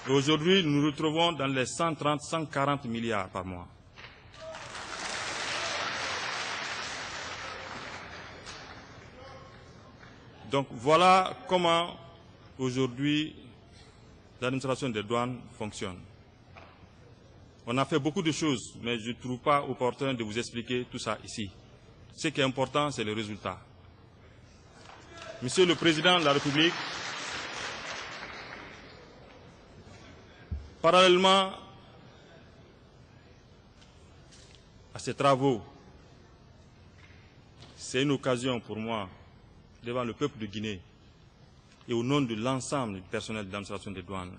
Et aujourd'hui, nous nous retrouvons dans les 130-140 milliards par mois. Donc voilà comment aujourd'hui l'administration des douanes fonctionne. On a fait beaucoup de choses, mais je ne trouve pas opportun de vous expliquer tout ça ici. Ce qui est important, c'est le résultat. Monsieur le Président de la République, parallèlement à ces travaux, c'est une occasion pour moi, devant le peuple de Guinée et au nom de l'ensemble du personnel de l'administration des douanes,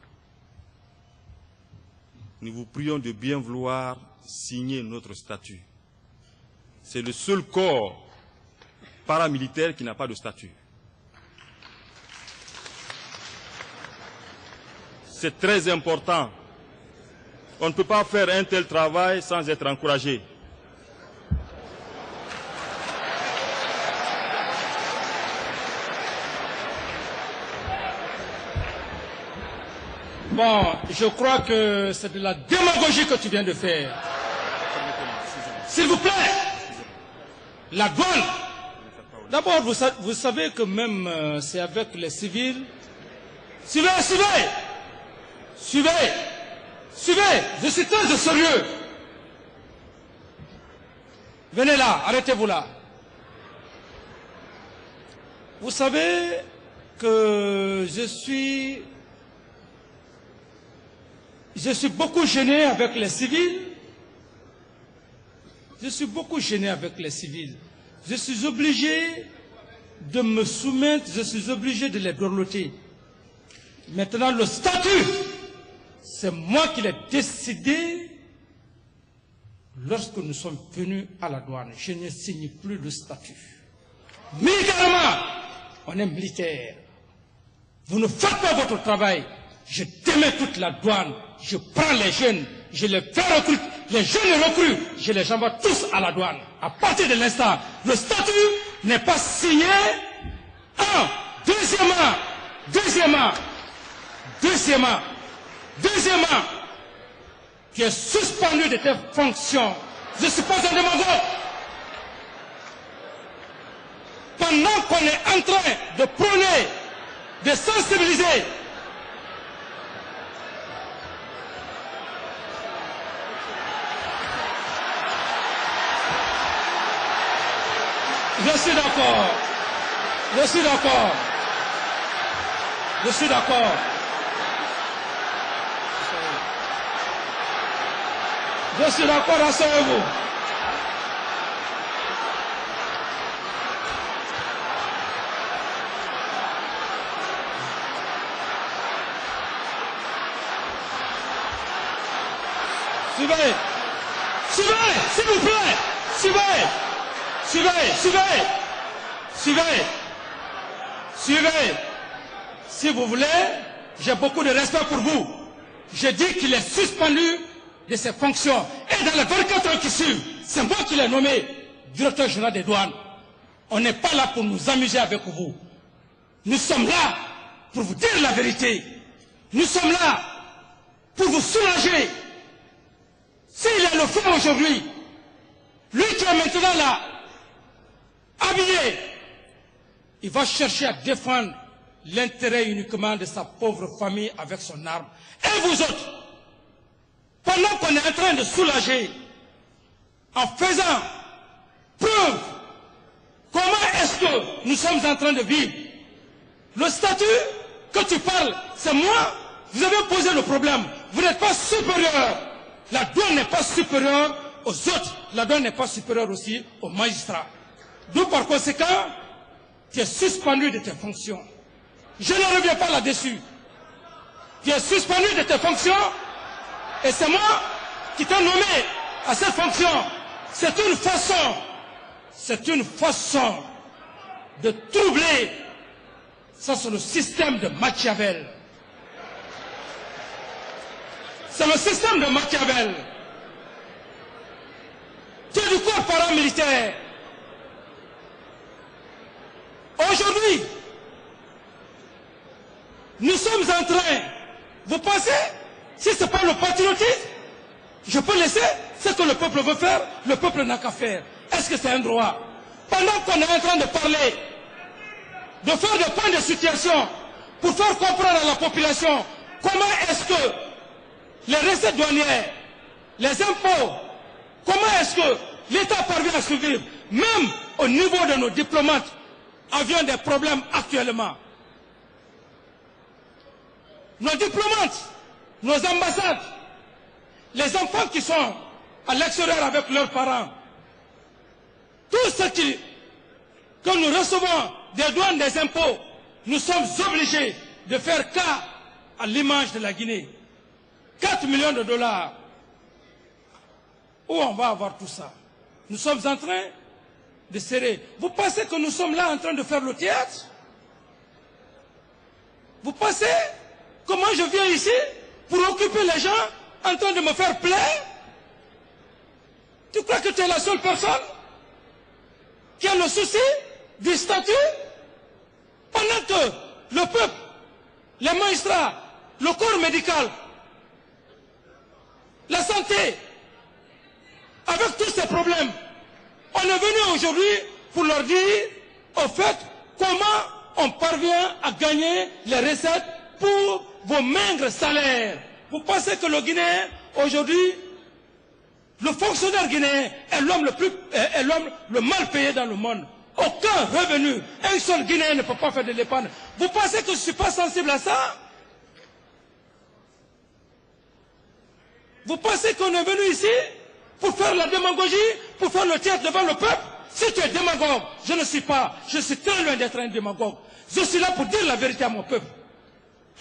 nous vous prions de bien vouloir signer notre statut. C'est le seul corps paramilitaire qui n'a pas de statut. C'est très important. On ne peut pas faire un tel travail sans être encouragé. Bon, je crois que c'est de la démagogie que tu viens de faire. S'il vous plaît, la douane. D'abord, vous savez que même c'est avec les civils. Suivez, je suis très sérieux. Venez là, arrêtez-vous là. Vous savez que je suis beaucoup gêné avec les civils. Je suis beaucoup gêné avec les civils. Je suis obligé de me soumettre, je suis obligé de les dorloter. Maintenant, le statut, c'est moi qui l'ai décidé lorsque nous sommes venus à la douane. Je ne signe plus le statut. Militairement, on est militaire. Vous ne faites pas votre travail. Je démets toute la douane. Je prends les jeunes, je les fais recruter. Les jeunes recrues, je les envoie tous à la douane. À partir de l'instant, le statut n'est pas signé. Un. Deuxièmement, tu es suspendu de tes fonctions. Je ne suis pas un démagogue. Pendant qu'on est en train de prôner, de sensibiliser, je suis d'accord. Rassurez-vous. Suivez, s'il vous plaît. Suivez. Si vous voulez, j'ai beaucoup de respect pour vous. Je dis qu'il est suspendu de ses fonctions. Et dans les 24 heures qui suivent, c'est moi qui l'ai nommé directeur général des douanes. On n'est pas là pour nous amuser avec vous. Nous sommes là pour vous dire la vérité. Nous sommes là pour vous soulager. S'il a le feu aujourd'hui, lui qui est maintenant là, habillé, il va chercher à défendre l'intérêt uniquement de sa pauvre famille avec son arme. Et vous autres, pendant qu'on est en train de soulager, en faisant preuve, comment est-ce que nous sommes en train de vivre? Le statut que tu parles, c'est moi. Vous avez posé le problème. Vous n'êtes pas supérieur. La douane n'est pas supérieure aux autres. La douane n'est pas supérieure aussi aux magistrats. Donc par conséquent, tu es suspendu de tes fonctions. Je ne reviens pas là-dessus. Tu es suspendu de tes fonctions et c'est moi qui t'ai nommé à cette fonction. C'est une façon de troubler. Ça, c'est le système de Machiavel. C'est le système de Machiavel. Tu es du corps paramilitaire. Aujourd'hui, nous sommes en train, vous pensez Si ce n'est pas le patriotisme, je peux laisser ce que le peuple veut faire, le peuple n'a qu'à faire. Est-ce que c'est un droit? Pendant qu'on est en train de parler, de faire des points de situation, pour faire comprendre à la population comment est-ce que les recettes douanières, les impôts, comment est-ce que l'État parvient à survivre, même au niveau de nos diplomates, avions des problèmes actuellement. Nos diplomates, nos ambassades, les enfants qui sont à l'extérieur avec leurs parents, tout ce que nous recevons des douanes, des impôts, nous sommes obligés de faire cas à l'image de la Guinée. 4 millions de dollars. Où on va avoir tout ça? Nous sommes en train de serrer. Vous pensez que nous sommes là en train de faire le théâtre? Vous pensez comment je viens ici pour occuper les gens en train de me faire plaire? Tu crois que tu es la seule personne qui a le souci du statut? Pendant que le peuple, les magistrats, le corps médical, la santé, avec tous ces problèmes, on est venu aujourd'hui pour leur dire, au fait, comment on parvient à gagner les recettes pour vos maigres salaires. Vous pensez que le Guinéen, aujourd'hui, le fonctionnaire guinéen est l'homme le mal payé dans le monde. Aucun revenu. Un seul Guinéen ne peut pas faire de l'épargne. Vous pensez que je ne suis pas sensible à ça? Vous pensez qu'on est venu ici pour faire la démagogie, pour faire le théâtre devant le peuple? Si tu es démagogue, je ne suis pas. Je suis très loin d'être un démagogue. Je suis là pour dire la vérité à mon peuple.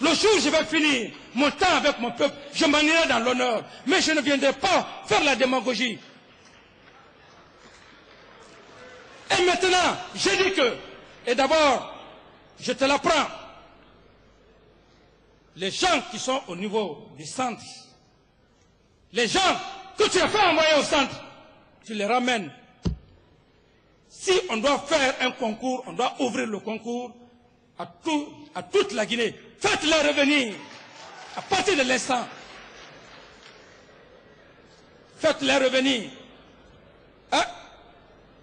Le jour où je vais finir mon temps avec mon peuple, je m'en irai dans l'honneur. Mais je ne viendrai pas faire la démagogie. Et maintenant, je dis que, et d'abord, je te l'apprends, les gens qui sont au niveau du centre, les gens que tu as fait envoyer au centre, tu les ramènes. Si on doit faire un concours, on doit ouvrir le concours à toute la Guinée. Faites-les revenir à partir de l'instant. Faites-les revenir. Hein?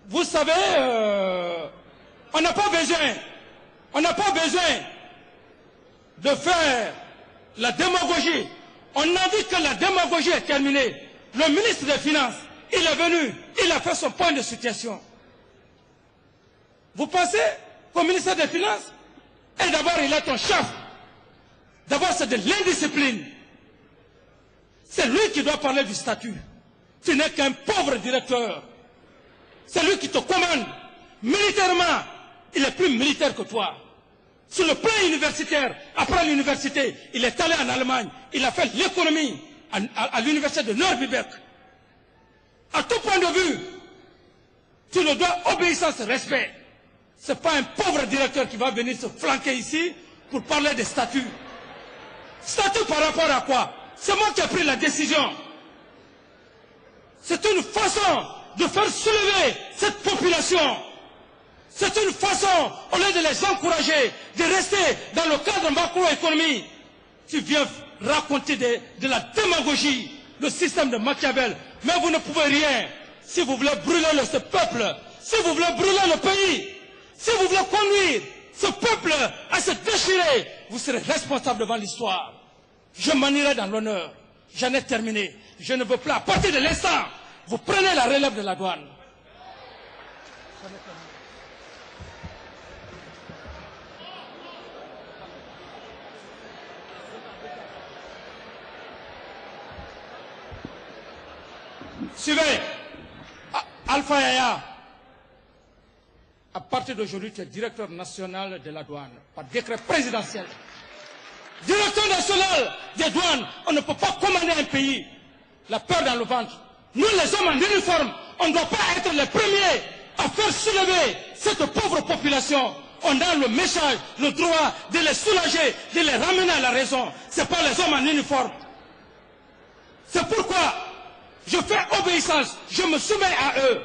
Vous savez, on n'a pas besoin de faire la démagogie. On a dit que la démagogie est terminée. Le ministre des Finances, il est venu, il a fait son point de situation. Vous pensez qu'au ministère des Finances, et d'abord il est ton chef. D'abord c'est de l'indiscipline. C'est lui qui doit parler du statut. Tu n'es qu'un pauvre directeur. C'est lui qui te commande. Militairement, il est plus militaire que toi. Sur le plan universitaire, après l'université, il est allé en Allemagne. Il a fait l'économie à l'université de Nürnberg. À tout point de vue, tu le dois obéissance et respect. Ce n'est pas un pauvre directeur qui va venir se flanquer ici pour parler des statuts. Statut par rapport à quoi? C'est moi qui ai pris la décision. C'est une façon de faire soulever cette population. C'est une façon, au lieu de les encourager, de rester dans le cadre macroéconomie. Tu viens raconter de la démagogie, le système de Machiavel. Mais vous ne pouvez rien. Si vous voulez brûler ce peuple, si vous voulez brûler le pays, si vous voulez conduire ce peuple à se déchirer, vous serez responsable devant l'histoire. Je m'en irai dans l'honneur. J'en ai terminé. Je ne veux plus, à partir de l'instant, vous prenez la relève de la douane. Suivez. Alpha Yaya, à partir d'aujourd'hui, tu es directeur national de la douane, par décret présidentiel. Directeur national des douanes, on ne peut pas commander un pays. La peur dans le ventre. Nous, les hommes en uniforme, on ne doit pas être les premiers à faire soulever cette pauvre population. On a le message, le droit de les soulager, de les ramener à la raison. Ce n'est pas les hommes en uniforme. C'est pourquoi je fais obéissance, je me soumets à eux.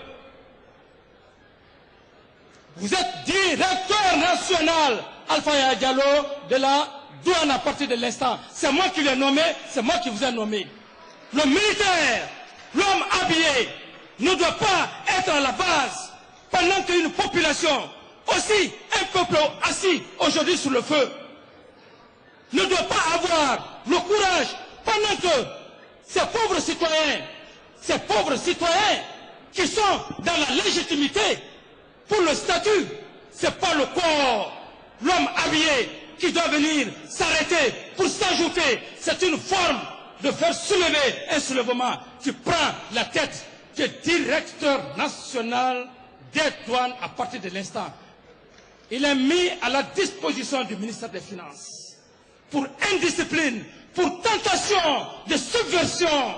Vous êtes directeur national, Alpha Yaya Diallo, de la douane à partir de l'instant. C'est moi qui l'ai nommé, c'est moi qui vous ai nommé. Le militaire, l'homme habillé, ne doit pas être à la base pendant qu'une population, aussi un peuple assis aujourd'hui sous le feu, ne doit pas avoir le courage pendant que ces pauvres citoyens qui sont dans la légitimité pour le statut, c'est pas le corps, l'homme habillé qui doit venir s'arrêter pour s'ajouter. C'est une forme de faire soulever un soulèvement. Tu prends la tête du directeur national des douanes à partir de l'instant. Il est mis à la disposition du ministère des Finances pour indiscipline, pour tentation de subversion